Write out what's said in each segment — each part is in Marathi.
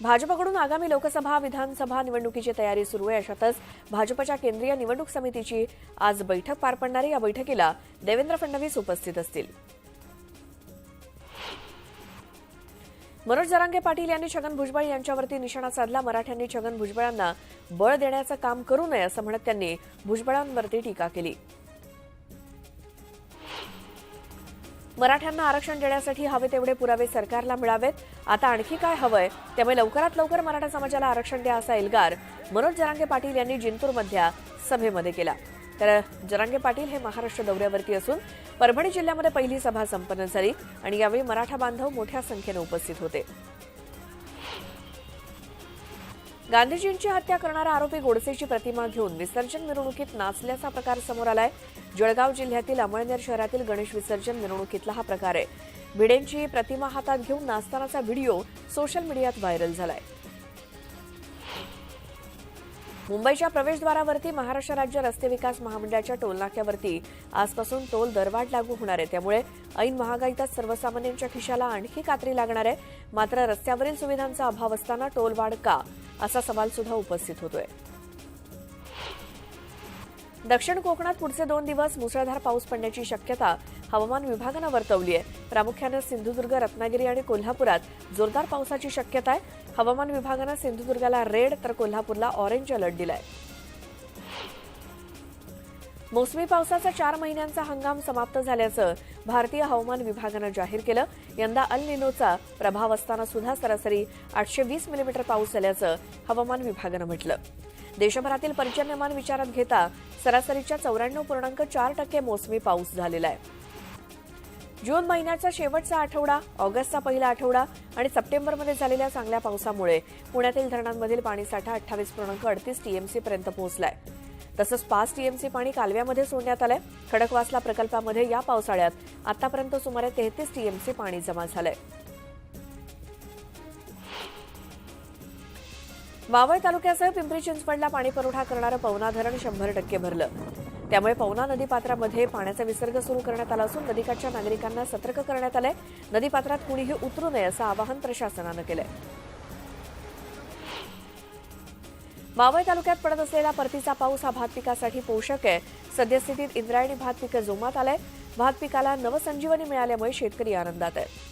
भाजपकडून आगामी लोकसभा विधानसभा निवडणुकीची तयारी सुरू आहे। अशातच भाजपच्या केंद्रीय निवडणूक समितीची आज बैठक पार पडणार आहे। या बैठकीला देवेंद्र फडणवीस उपस्थित असतील। मनोज जरांगे पाटील यांनी छगन भुजबळ यांच्यावरती निशाणा साधला। मराठ्यांनी छगन भुजबळांना बळ देण्याचं काम करू नये असं म्हणत त्यांनी भुजबळांवरती टीका केली। मराठ्यांना आरक्षण देण्यासाठी हवे तेवढे पुरावे सरकारला मिळावेत। आता आणखी काय हवंय, त्यामुळे लवकरात लवकर मराठा समाजाला आरक्षण द्या असा एल्गार मनोज जरांगे पाटील यांनी जिंतूरमधल्या सभेमध्ये केला। तर जरांगे पाटील हे महाराष्ट्र दौऱ्यावरती असून परभणी जिल्ह्यामध्ये पहिली सभा संपन्न झाली आणि यावेळी मराठा बांधव मोठ्या संख्येने उपस्थित होते। गांधीजींची हत्या करणारा आरोपी गोडसेची प्रतिमा घेऊन विसर्जन मिरवणुकीत नाचल्याचा प्रकार समोर आलाय। जळगाव जिल्ह्यातील अमळनेर शहरातील गणेश विसर्जन मिरवणुकीतला हा प्रकार आहे। भिडेंची प्रतिमा हातात घेऊन नाचतानाचा व्हिडिओ सोशल मीडियात व्हायरल झालाय। मुंबईच्या प्रवेशद्वारावरती महाराष्ट्र राज्य रस्ते विकास महामंडळाच्या टोलनाक्यावरती आजपासून टोल दरवाढ लागू होणार आहे। त्यामुळे ऐन महागाईतच सर्वसामान्यांच्या खिशाला आणखी कात्री लागणार आहे। मात्र रस्त्यावरील सुविधांचा अभाव असताना टोलवाढ का, असा सवाल सुद्धा उपस्थित होतोय। दक्षिण कोकणात पुढचे 2 दिवस मुसळधार पाऊस पडण्याची शक्यता हवामान विभागानं वर्तवली आहे। प्रामुख्याने सिंधुदुर्ग, रत्नागिरी आणि कोल्हापुरात जोरदार पावसाची शक्यता आहे। हवामान विभागानं सिंधुदुर्गाला रेड तर कोल्हापूरला ऑरेंज अलर्ट दिलाय। मोसमी पावसाचा 4 महिन्यांचा हंगाम समाप्त झाल्याचं भारतीय हवामान विभागानं जाहीर केलं। यंदा अल निनोचा प्रभाव असताना सुद्धा सरासरी 820 मिलीमीटर पाऊस झाल्याचं हवामान विभागानं म्हटलं। देशभरातील पर्जन्यमान विचारात घेता सरासरीच्या 94.4% मोसमी पाऊस झालेला आहे। जून महिन्याचा शेवटचा आठवडा, ऑगस्टचा पहिला आठवडा आणि सप्टेंबरमध्ये झालेल्या चांगल्या पावसामुळे पुण्यातील धरणांमधील पाणीसाठा 28.38 टीएमसी पर्यंत पोहोचलाय। तसंच 5 टीएमसी पाणी कालव्यामध्ये सोडण्यात आलंय। खडकवासला प्रकल्पामध्ये या पावसाळ्यात आतापर्यंत सुमारे 33 टीएमसी पाणी जमा झालंय। मावळ तालुक्यासह पिंपरी चिंचवडला पाणीपुरवठा करणारं पवना धरण 100% भरलं। त्यामुळे पवना नदीपात्रामध्ये पाण्याचा विसर्ग सुरू करण्यात आला असून नदीकाठच्या नागरिकांना सतर्क करण्यात आलंय। नदीपात्रात कुणीही उतरू नये असं आवाहन प्रशासनानं केलंय। मावळ तालुक्यात पडत असलेला परतीचा पाऊस हा भात पिकासाठी पोषक आहे। सद्यस्थितीत इंद्रायणी भात पीक जोमात आलंय। भात पिकाला नवसंजीवनी मिळाल्यामुळे शेतकरी आनंदात आहे।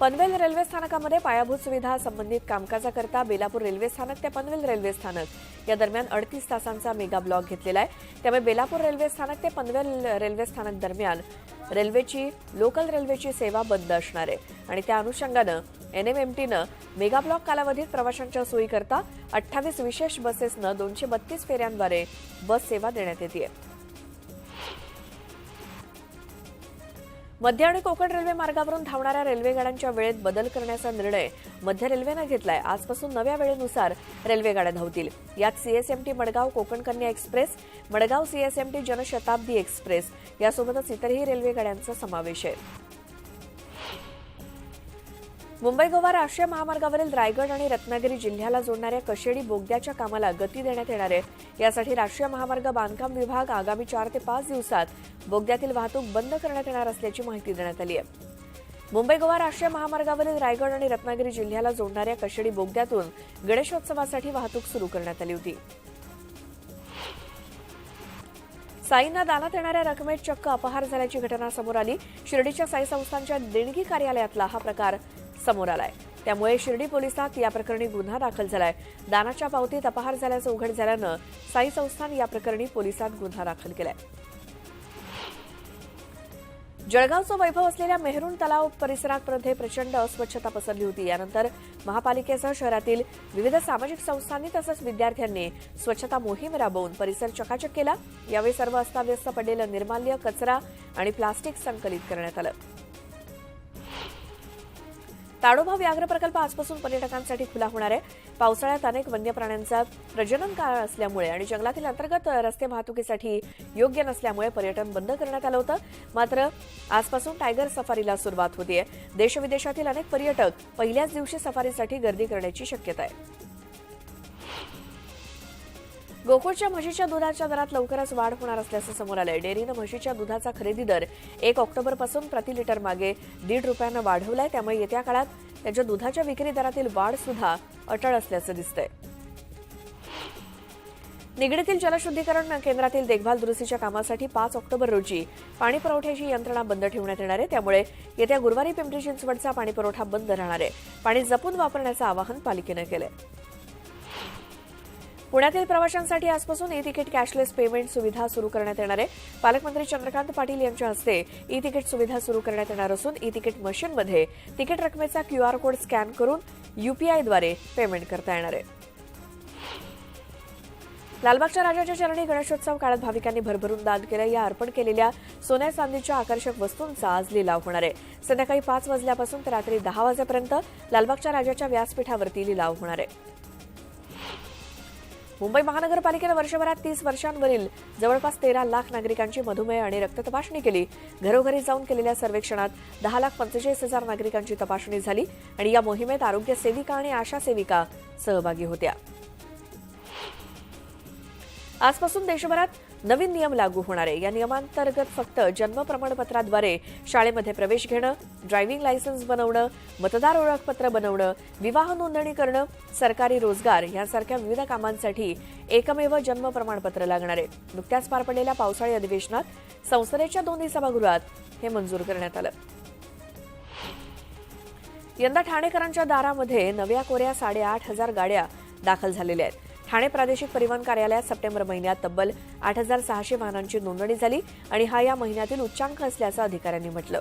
पनवेल रेल्वे स्थानकामध्ये पायाभूत सुविधा संबंधित कामकाजाकरता बेलापूर रेल्वे स्थानक ते पनवेल रेल्वे स्थानक या दरम्यान 38 तासांचा मेगा ब्लॉक घेतलेला आहे। त्यामुळे बेलापूर रेल्वे स्थानक ते पनवेल रेल्वे स्थानक दरम्यान लोकल रेल्वेची सेवा बंद असणार आहे आणि त्या अनुषंगानं एनएमएमटीनं मेगा ब्लॉक कालावधीत प्रवाशांच्या सोयीकरता 28 विशेष बसेसनं 232 फेऱ्यांद्वारे बस सेवा देण्यात येते। मध्य आणि कोकण रेल्वे मार्गावरून धावणाऱ्या रेल्वेगाड्यांच्या वेळेत बदल करण्याचा निर्णय मध्य रेल्वेनं घेतलाय। आजपासून नव्या वेळेनुसार रेल्वेगाड्या धावतील। यात CSMT Madgaon Konkan Kanya express, Madgaon CSMT Janshatabdi express यासोबतच इतरही रेल्वेगाड्यांचा समावेश आहे। मुंबई गोवा राष्ट्रीय महामार्गावरील रायगड आणि रत्नागिरी जिल्ह्याला जोडणाऱ्या कशेडी बोगद्याच्या कामाला गती देण्यात येणार आहे। यासाठी राष्ट्रीय महामार्ग बांधकाम विभाग आगामी 4 ते 5 दिवसात बोगद्यातील वाहतूक बंद करण्यात येणार असल्याची माहिती देण्यात आली आहे। मुंबई गोवा राष्ट्रीय महामार्गावरील रायगड आणि रत्नागिरी जिल्ह्याला जोडणाऱ्या कशेडी बोगद्यातून गणेशोत्सवासाठी वाहतूक सुरू करण्यात आली होती। साईंना दानात येणाऱ्या रकमेत चक्क अपहार झाल्याची घटना समोर आली। शिर्डीच्या साई संस्थानच्या देणगी कार्यालयातला हा प्रकार समोर आलाय। त्यामुळे शिर्डी पोलिसात या प्रकरणी गुन्हा दाखल झालाय। दानाच्या पावतीत अपहार झाल्याचं उघड झाल्यानं साई संस्थान या प्रकरणी पोलिसात गुन्हा दाखल केलाय। जळगावचं वैभव असलेल्या मेहरुण तलाव परिसरामध्ये प्रचंड अस्वच्छता पसरली होती। यानंतर महापालिकेसह शहरातील विविध सामाजिक संस्थांनी तसंच विद्यार्थ्यांनी स्वच्छता मोहीम राबवून परिसर चकाचक केला। यावेळी सर्व अस्ताव्यस्त पडलेलं निर्माल्य, कचरा आणि प्लास्टिक संकलित करण्यात आलं। ताडोबा व्याघ्र प्रकल्प आजपासून पर्यटकांसाठी खुला होणार आहे। पावसाळ्यात अनेक वन्य प्राण्यांचा प्रजनन काळ असल्यामुळे आणि जंगलातील अंतर्गत रस्ते वाहतुकीसाठी योग्य नसल्यामुळे पर्यटन बंद करण्यात आलं होतं। मात्र आजपासून टायगर सफारीला सुरुवात होतीये। देशविदेशातील अनेक पर्यटक पहिल्याच दिवशी सफारीसाठी गर्दी करण्याची शक्यता आहे। गोकुळच्या म्हशीच्या दुधाच्या दरात लवकरच वाढ होणार असल्याचं समोर आलंय। डेअरीनं म्हशीच्या दुधाचा खरेदी दर 1 ऑक्टोबरपासून प्रति लिटर मागे 1.5 रुपयानं वाढवलाय। त्यामुळे येत्या काळात त्याच्या दुधाच्या विक्री दरातील वाढ सुद्धा अटळ असल्याचं दिसतंय. निगडीतील जलशुद्धीकरण केंद्रातील देखभाल दुरुस्तीच्या कामासाठी 5 ऑक्टोबर रोजी पाणी पुरवठ्याची यंत्रणा बंद ठेवण्यात येणार आहे. त्यामुळे येत्या गुरुवारी पिंपरी चिंचवडचा पाणी पुरवठा बंद राहणार आहे. पाणी जपून वापरण्याचं आवाहन पालिकेनं केलंय. पुण्यातील प्रवाशांसाठी आजपासून ई तिकीट कॅशलेस पेमेंट सुविधा सुरू करण्यात येणार आहे. पालकमंत्री चंद्रकांत पाटील यांच्या हस्ते ई तिकीट सुविधा सुरू करण्यात येणार असून ई तिकीट मशीनमध्ये तिकीट रकमेचा QR कोड स्कॅन करून UPIद्वारे पेमेंट करता येणार आहे. लालबागच्या राजाच्या चरणी गणेशोत्सव काळात भाविकांनी भरभरून दान केलं. या अर्पण केलेल्या सोन्या चांदीच्या आकर्षक वस्तूंचा आज लिलाव होणार आहे. संध्याकाळी 5 वाजल्यापासून ते रात्री 10 वाजेपर्यंत लालबागच्या राजाच्या व्यासपीठावरती लिलाव होणार आहे. मुंबई महानगरपालिकेनं वर्षभरात 30 वर्षांवरील जवळपास 13 लाख नागरिकांची मधुमेह आणि रक्त तपासणी केली. घरोघरी जाऊन केलेल्या सर्वेक्षणात 10,45,000 नागरिकांची तपासणी झाली आणि या मोहिमेत आरोग्य सेविका आणि आशा सेविका सहभागी होत्या. आजपासून देशभरात नवीन नियम लागू होणार आहे. या नियमांतर्गत फक्त जन्म प्रमाणपत्राद्वारे शाळेमध्ये प्रवेश घेणं, ड्रायव्हिंग लायसन्स बनवणं, मतदार ओळखपत्र बनवणं, विवाह नोंदणी करणं, सरकारी रोजगार यांसारख्या विविध कामांसाठी एकमेव जन्म प्रमाणपत्र लागणार आहे. नुकत्याच पार पडलेल्या पावसाळी अधिवेशनात संसदेच्या दोन्ही सभागृहात हे मंजूर करण्यात आलं. यंदा ठाणेकरांच्या दारामध्ये नव्या कोऱ्या 8,500 गाड्या दाखल झालेल्या आहेत. ठाणे प्रादेशिक परिवहन कार्यालयात सप्टेंबर महिन्यात तब्बल 8,600 वाहनांची नोंदणी झाली आणि हा या महिन्यातील उच्चांक असल्याचं अधिकाऱ्यांनी म्हटलं.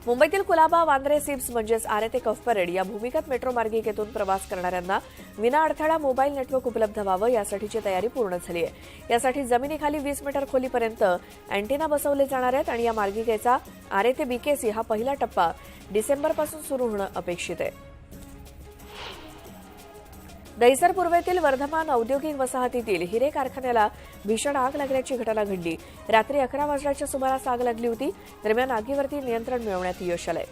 मुंबईतील कुलाबा, वांद्रे, सिप्स म्हणजेच आरे ते कफ परेड या भूमिगत मेट्रो मार्गिकेतून प्रवास करणाऱ्यांना विनाअडथळा मोबाईल नेटवर्क उपलब्ध व्हावं यासाठीची तयारी पूर्ण झाली आहे. यासाठी जमिनीखाली 20 मीटर खोलीपर्यंत अँटेना बसवले जाणार आहेत आणि या मार्गिकेचा आरे ते BKC हा पहिला टप्पा डिसेंबरपासून सुरू होणं अपेक्षित आहे. दहिसर पूर्वेतील वर्धमान औद्योगिक वसाहतीतील हिरे कारखान्याला भीषण आग लागल्याची घटना घडली. रात्री 11 वाजण्याच्या सुमारास आग लागली होती. दरम्यान आगीवरती नियंत्रण मिळवण्यात यश आलंय.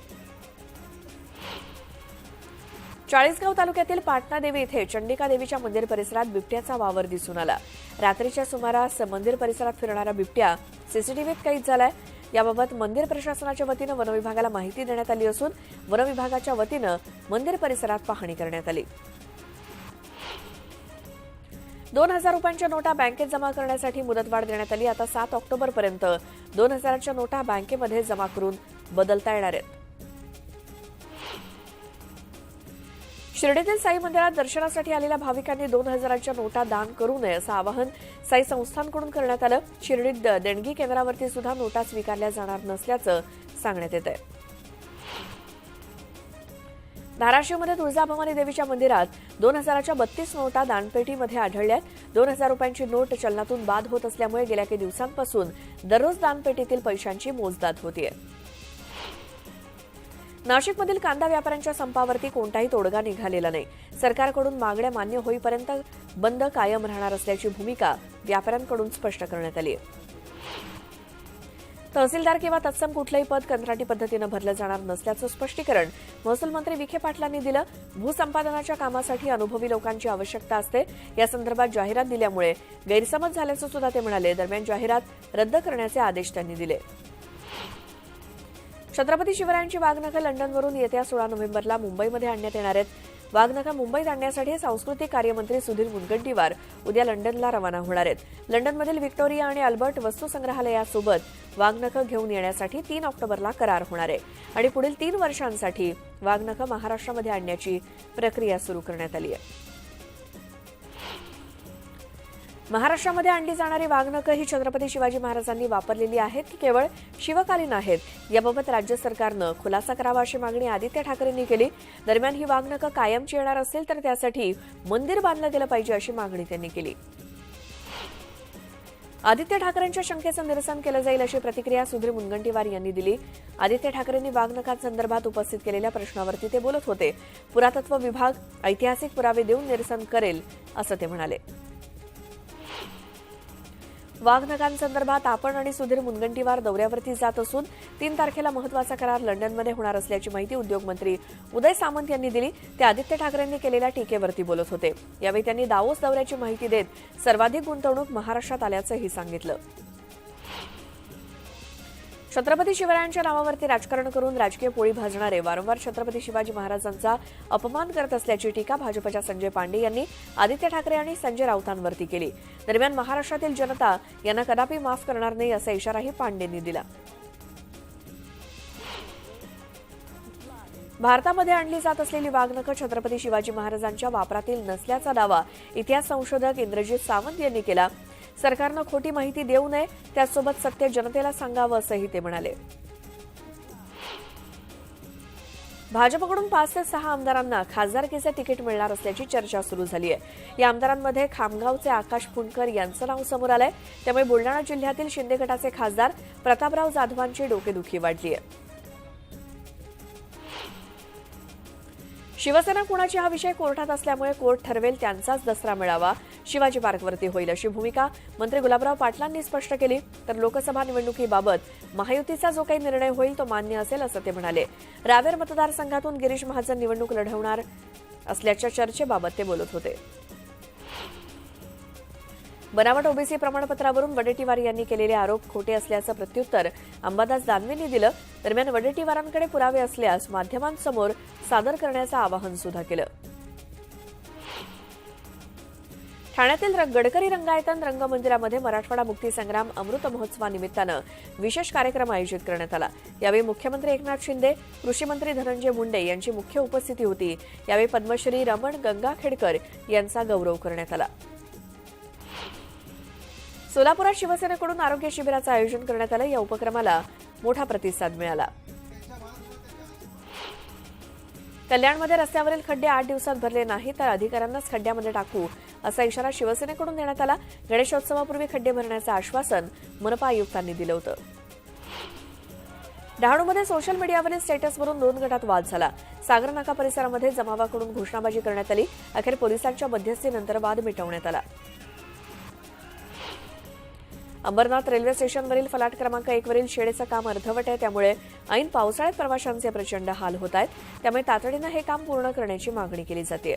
चाळीसगाव तालुक्यातील पाटणादेवी इथे चंडिका देवीच्या मंदिर परिसरात बिबट्याचा वावर दिसून आला. रात्रीच्या सुमारास मंदिर परिसरात फिरणारा बिबट्या सीसीटीव्हीत कैद झालाय. याबाबत मंदिर प्रशासनाच्या वतीनं वनविभागाला माहिती देण्यात आली असून वनविभागाच्या वतीनं मंदिर परिसरात पाहणी करण्यात आली. 2,000 रुपयांच्या नोटा बँकेत जमा करण्यासाठी मुदतवाढ देण्यात आली. आता 7 ऑक्टोबरपर्यंत 2,000च्या नोटा बँकेमध्ये जमा करून बदलता येणार आहेत. शिर्डीतील साई मंदिरात दर्शनासाठी आलेल्या भाविकांनी 2,000च्या नोटा दान करू नये असं आवाहन साई संस्थांकडून करण्यात आलं. शिर्डीत देणगी केंद्रावरती सुद्धा नोटा स्वीकारल्या जाणार नसल्याचं सांगण्यात येत आहे. धाराशिवमध्ये तुळजाभवानी देवीच्या मंदिरात 2,000च्या 32 नोटा दानपेटीमध्ये आढळल्यात. 2,000 रुपयांची नोट चलनातून बाद होत असल्यामुळे गेल्या काही दिवसांपासून दररोज दानपेटीतील पैशांची मोजदाद होतीये. नाशिकमधील कांदा व्यापाऱ्यांच्या संपावरती कोणताही तोडगा निघालेला नाही. सरकारकडून मागण्या मान्य होईपर्यंत बंद कायम राहणार असल्याची भूमिका व्यापाऱ्यांकडून स्पष्ट करण्यात आली आहे. तहसीलदार किंवा तत्सम कुठलंही पद कंत्राटी पद्धतीनं भरलं जाणार नसल्याचं स्पष्टीकरण महसूल मंत्री विखे पाटलांनी दिलं. भूसंपादनाच्या कामासाठी अनुभवी लोकांची आवश्यकता असते. या संदर्भात जाहिरात दिल्यामुळे गैरसमज झाल्याचं सुद्धा ते म्हणाले. दरम्यान जाहिरात रद्द करण्याचे आदेश त्यांनी दिले. छत्रपती शिवरायांची वाघनखं लंडनवरून येत्या 16 नोव्हेंबरला मुंबईमध्ये आणण्यात येणार आहेत. वाघनखं मुंबईत आणण्यासाठी सांस्कृतिक कार्यमंत्री सुधीर मुनगंटीवार उद्या लंडनला रवाना होणार आहेत. लंडनमधील व्हिक्टोरिया आणि अल्बर्ट वस्तुसंग्रहालयासोबत वाघनखं घेऊन येण्यासाठी 3 ऑक्टोबरला करार होणार आहे आणि पुढील 3 वर्षांसाठी वाघनखं महाराष्ट्रामध्ये आणण्याची प्रक्रिया सुरू करण्यात आली आहे. महाराष्ट्रामध्ये आणली जाणारी वाघनखं ही छत्रपती शिवाजी महाराजांनी वापरलेली आहेत की केवळ शिवकालीन आहेत, याबाबत राज्य सरकारनं खुलासा करावा अशी मागणी आदित्य ठाकरेंनी केली. दरम्यान ही वाघनखं कायमची येणार असेल तर त्यासाठी मंदिर बांधलं गेलं पाहिजे अशी मागणी त्यांनी केली. आदित्य ठाकरेंच्या शंकेचं निरसन केलं जाईल अशी प्रतिक्रिया सुधीर मुनगंटीवार यांनी दिली. आदित्य ठाकरेंनी वाघनखांसंदर्भात उपस्थित केलेल्या प्रश्नावरती ते बोलत होते. पुरातत्व विभाग ऐतिहासिक पुरावे देऊन निरसन करेल असं ते म्हणाले. वाघनखांसंदर्भात आपण आणि सुधीर मुनगंटीवार दौऱ्यावरती जात असून 3 तारखेला महत्वाचा करार लंडनमध्ये होणार असल्याची माहिती उद्योगमंत्री उदय सामंत यांनी दिली. ते आदित्य ठाकरेंनी केलेल्या टीकेवरती बोलत होते. यावेळी त्यांनी दावोस दौऱ्याची माहिती देत सर्वाधिक गुंतवणूक महाराष्ट्रात आल्याचंही सांगितलं. छत्रपती शिवरायांच्या नावावरती राजकारण करून राजकीय पोळी भाजणारे वारंवार छत्रपती शिवाजी महाराजांचा अपमान करत असल्याची टीका भाजपच्या संजय पांडे यांनी आदित्य ठाकरे आणि संजय राऊतांवरती केली. दरम्यान महाराष्ट्रातील जनता यांना कदापि माफ करणार नाही असा इशाराही पांडेंनी दिला. भारतामध्ये आणली जात असलेली वाघनखं छत्रपती शिवाजी महाराजांच्या वापरातील नसल्याचा दावा इतिहास संशोधक इंद्रजित सावंत यांनी केला. सरकारनं खोटी माहिती देऊ नये, त्यासोबत सत्य जनतेला सांगावं असंही ते म्हणाले. भाजपकडून 5 ते 6 आमदारांना खासदारकीचे तिकीट मिळणार असल्याची चर्चा सुरू झाली आहे. या आमदारांमध्ये खामगावचे आकाश पुणकर यांचं नाव समोर आलंय. त्यामुळे बुलडाणा जिल्ह्यातील शिंदे गटाचे खासदार प्रतापराव जाधवांची डोकेदुखी वाढली आहे. शिवसेना कुणाची हा विषय कोर्टात असल्यामुळे कोर्ट ठरवेल त्यांचाच दसरा मेळावा शिवाजी पार्कवरती होईल अशी भूमिका मंत्री गुलाबराव पाटलांनी स्पष्ट केली. तर लोकसभा निवडणुकीबाबत महायुतीचा जो काही निर्णय होईल तो मान्य असेल असं ते म्हणाले. रावेर मतदारसंघातून गिरीश महाजन निवडणूक लढवणार असल्याच्या चर्चेबाबत ते बोलत होते. बनावट ओबीसी प्रमाणपत्रावरून वडेट्टीवार यांनी केलेले आरोप खोटे असल्याचं प्रत्युत्तर अंबादास दानवेंनी दिलं. दरम्यान वडेट्टीवारांकडे पुरावे असल्यास माध्यमांसमोर सादर करण्याचं आवाहन सुद्धा केलं. ठाण्यातील गडकरी रंगायतन रंगमंदिरामध्ये मराठवाडा मुक्ती संग्राम अमृत महोत्सवानिमित्तानं विशेष कार्यक्रम आयोजित करण्यात आला. यावेळी मुख्यमंत्री एकनाथ शिंदे, कृषी मंत्री धनंजय मुंडे यांची मुख्य उपस्थिती होती. यावेळी पद्मश्री रमण गंगाखेडकर यांचा गौरव करण्यात आला. सोलापुरात शिवसेनेकडून आरोग्य शिबिराचं आयोजन करण्यात आलं. या उपक्रमाला मोठा प्रतिसाद मिळाला. कल्याणमध्ये रस्त्यावरील खड्डे 8 दिवसात भरले नाही तर अधिकाऱ्यांनाच खड्ड्यामध्ये टाकू असा इशारा शिवसेनेकडून देण्यात आला. गणेशोत्सवापूर्वी खड्डे भरण्याचं आश्वासन मनपा आयुक्तांनी दिलं होतं. डहाणूमध्ये सोशल मीडियावरील स्टेटसवरून 2 गटात वाद झाला. सागर नाका परिसरामध्ये जमावाकडून घोषणाबाजी करण्यात आली. अखेर पोलिसांच्या मध्यस्थीनंतर वाद मिटवण्यात आला. अंबरनाथ रेल्वे स्टेशनवरील फलाट क्रमांक 1 वरील शेडेचं काम अर्धवट आहे. त्यामुळे ऐन पावसाळ्यात प्रवाशांचे प्रचंड हाल होत आहेत. त्यामुळे तातडीनं हे काम पूर्ण करण्याची मागणी केली जाते.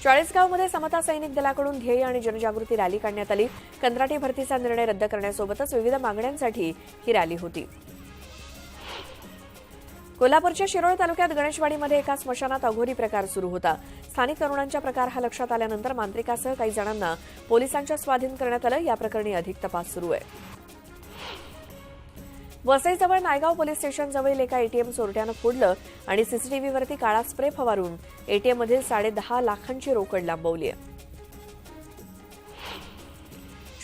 चाळीसगावमध्ये समता सैनिक दलाकडून ध्येय आणि जनजागृती रॅली काढण्यात आली. कंत्राटी भरतीचा निर्णय रद्द करण्यासोबतच विविध मागण्यांसाठी ही रॅली होती. कोल्हापूरच्या शिरोळ तालुक्यात गणेशवाडीमध्ये एका स्मशानात अघोरी प्रकार सुरू होता. स्थानिक तरुणांच्या प्रकार हा लक्षात आल्यानंतर मांत्रिकासह काही जणांना पोलिसांच्या स्वाधीन करण्यात आलं. या प्रकरणी अधिक तपास सुरू आहे. वसईजवळ नायगाव पोलीस स्टेशनजवळील एका एटीएम चोरट्यानं फोडलं आणि सीसीटीव्हीवरती काळा स्प्रे फवारून एटीएममधील 10.5 लाखांची रोकड लांबवली आहे.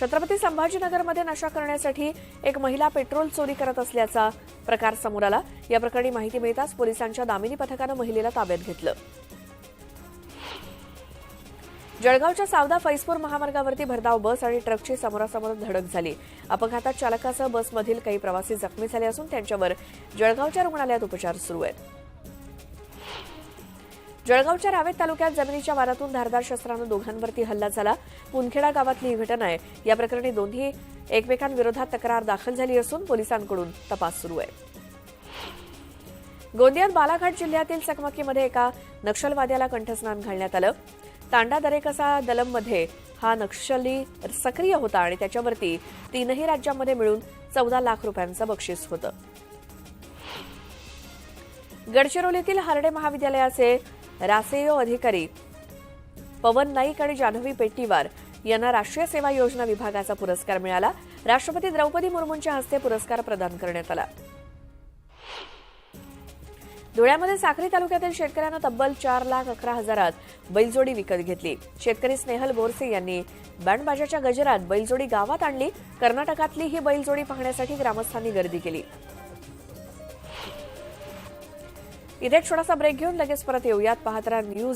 छत्रपती संभाजीनगरमध्ये नशा करण्यासाठी एक महिला पेट्रोल चोरी करत असल्याचा प्रकार समोर आला. या प्रकरणी माहिती मिळताच पोलिसांच्या दामिनी पथकानं महिलेला ताब्यात घेतलं. जळगावच्या सावदा फैजपूर महामार्गावरती भरधाव बस आणि ट्रकची समोरासमोर धडक झाली. अपघातात चालकासह बसमधील काही प्रवासी जखमी झाले असून त्यांच्यावर जळगावच्या रुग्णालयात उपचार सुरू आहेत. जळगावच्या रावेत तालुक्यात जमिनीच्या वादातून धारदार शस्त्रानं दोघांवरती हल्ला झाला. पुनखेडा गावातली ही घटना आहे. या प्रकरणी दोन्ही एकमेकांविरोधात तक्रार दाखल झाली असून पोलिसांकडून तपास सुरू आहे. गोंदियात बालाघाट जिल्ह्यातील चकमकीमध्ये एका नक्षलवाद्याला कंठस्नान घालण्यात आलं. तांडा दरेकसा दलममध्ये हा नक्षली सक्रिय होता आणि त्याच्यावरती 3ही राज्यांमध्ये मिळून 14 लाख रुपयांचं बक्षीस होतं. गडचिरोलीतील हार्डे महाविद्यालयाचे रासेयो अधिकारी पवन नाईक आणि जान्हवी पेट्टीवार यांना राष्ट्रीय सेवा योजना विभागाचा पुरस्कार मिळाला. राष्ट्रपती द्रौपदी मुर्मूंच्या हस्ते पुरस्कार प्रदान करण्यात आला. धुळ्यामध्ये साक्री तालुक्यातील शेतकऱ्यांना तब्बल 4,11,000 बैलजोडी विकत घेतली. शेतकरी स्नेहल बोरसे यांनी बँडबाजाच्या गजरात बैलजोडी गावात आणली. कर्नाटकातली ही बैलजोडी पाहण्यासाठी ग्रामस्थांनी गर्दी केली. इथे छोटासा ब्रेक घेऊन लगेच परत येऊयात. पाहत राहा न्यूज.